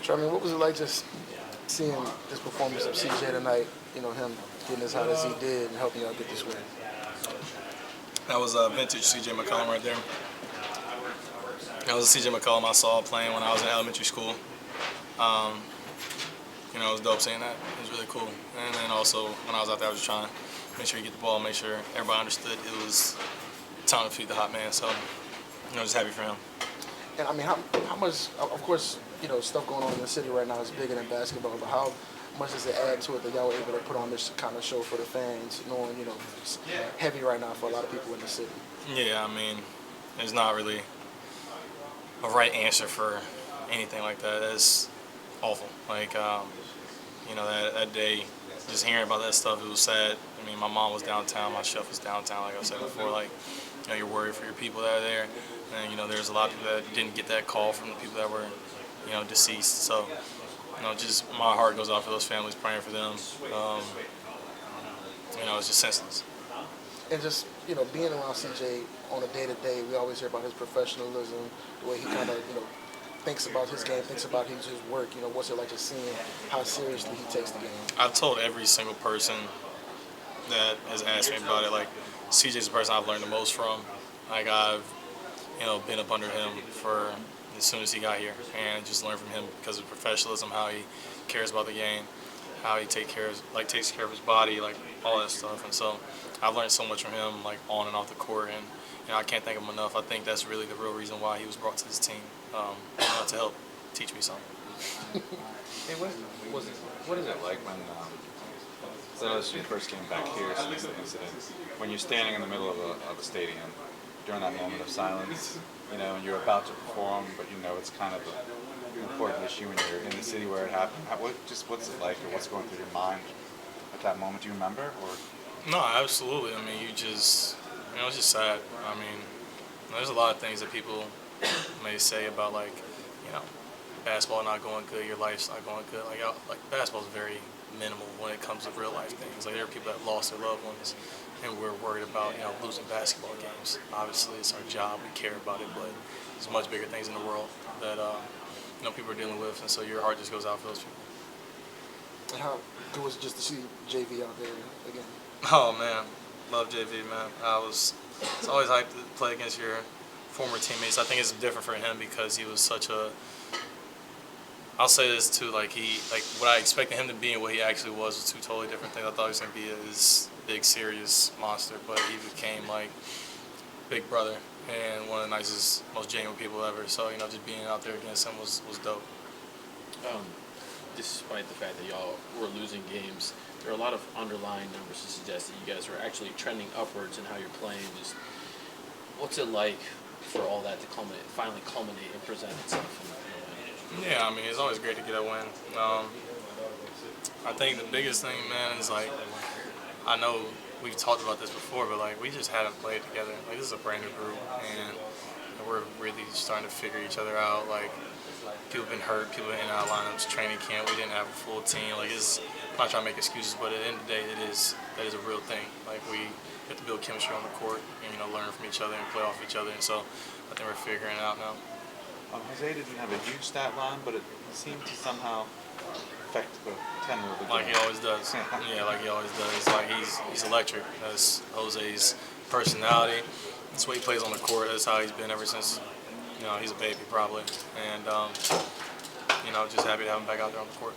Trey, I mean, what was it like just seeing this performance of CJ tonight? You know, him getting as hot as he did and helping y'all get this win. That was a vintage CJ McCollum right there. That was a CJ McCollum I saw playing when I was in elementary school. You know, it was dope seeing that. It was really cool. And then also, when I was out there, I was just trying to make sure you get the ball, make sure everybody understood it was time to feed the hot man. So, you know, just happy for him. And I mean, how much, of course, you know, stuff going on in the city right now is bigger than basketball, but how much does it add to it that y'all were able to put on this kind of show for the fans, knowing, you know, it's heavy right now for a lot of people in the city? Yeah, I mean, there's not really a right answer for anything like that. That's awful. Like, you know, that day, just hearing about that stuff, it was sad. I mean, my mom was downtown, my chef was downtown, like I said before. Like, you know, you're worried for your people that are there. And, you know, there's a lot of people that didn't get that call from the people that were, you know, deceased. So, you know, just my heart goes out for those families, praying for them. You know, it's just senseless. And just, you know, being around CJ on a day-to-day, we always hear about his professionalism, the way he kind of, you know, thinks about his game, thinks about his work. You know, what's it like just seeing how seriously he takes the game? I've told every single person that has asked me about it, like, CJ's the person I've learned the most from. Like, I've, you know, been up under him for as soon as he got here and just learned from him because of professionalism, how he cares about the game, how he takes care of his body, like all that stuff. And so I've learned so much from him, like on and off the court, and you know, I can't thank him enough. I think that's really the real reason why he was brought to this team, you know, to help teach me something. Hey, what is it like when, so as you first came back here since the incident, when you're standing in the middle of a stadium during that moment of silence, you know, and you're about to perform, but you know it's kind of an important issue when you're in the city where it happened. What's it like, or what's going through your mind at that moment? Do you remember, or? No, absolutely. I mean, you know, it's just sad. I mean, there's a lot of things that people may say about, like, you know, basketball not going good, your life's not going good. Like basketball is very minimal when it comes to real life things. Like, there are people that lost their loved ones, and we're worried about, you know, losing basketball games. Obviously, it's our job, we care about it, but there's much bigger things in the world that you know, people are dealing with, and so your heart just goes out for those people. And how good was it just to see JV out there again? Oh man, love JV, man. It's always hyped to play against your former teammates. I think it's different for him because he was such a, I'll say this too, like what I expected him to be and what he actually was two totally different things. I thought he was going to be this big, serious monster, but he became like big brother and one of the nicest, most genuine people ever. So, you know, just being out there against him was dope. Despite the fact that y'all were losing games, there are a lot of underlying numbers to suggest that you guys are actually trending upwards in how you're playing. Just what's it like for all that to finally culminate and present itself? Yeah, I mean, it's always great to get a win. I think the biggest thing, man, is like, I know we've talked about this before, but like we just haven't played together. Like, this is a brand new group, and we're really starting to figure each other out. Like, people have been hurt, people in and out of lineups, training camp. We didn't have a full team. Like, I'm not trying to make excuses, but at the end of the day, that is a real thing. Like, we have to build chemistry on the court and, you know, learn from each other and play off each other. And so I think we're figuring it out now. Jose didn't have a huge stat line, but it seemed to somehow affect the tenor of the game. Like he always does. Yeah, like he always does. Like he's electric. That's Jose's personality. That's what he plays on the court. That's how he's been ever since, you know, he's a baby probably. And, you know, just happy to have him back out there on the court.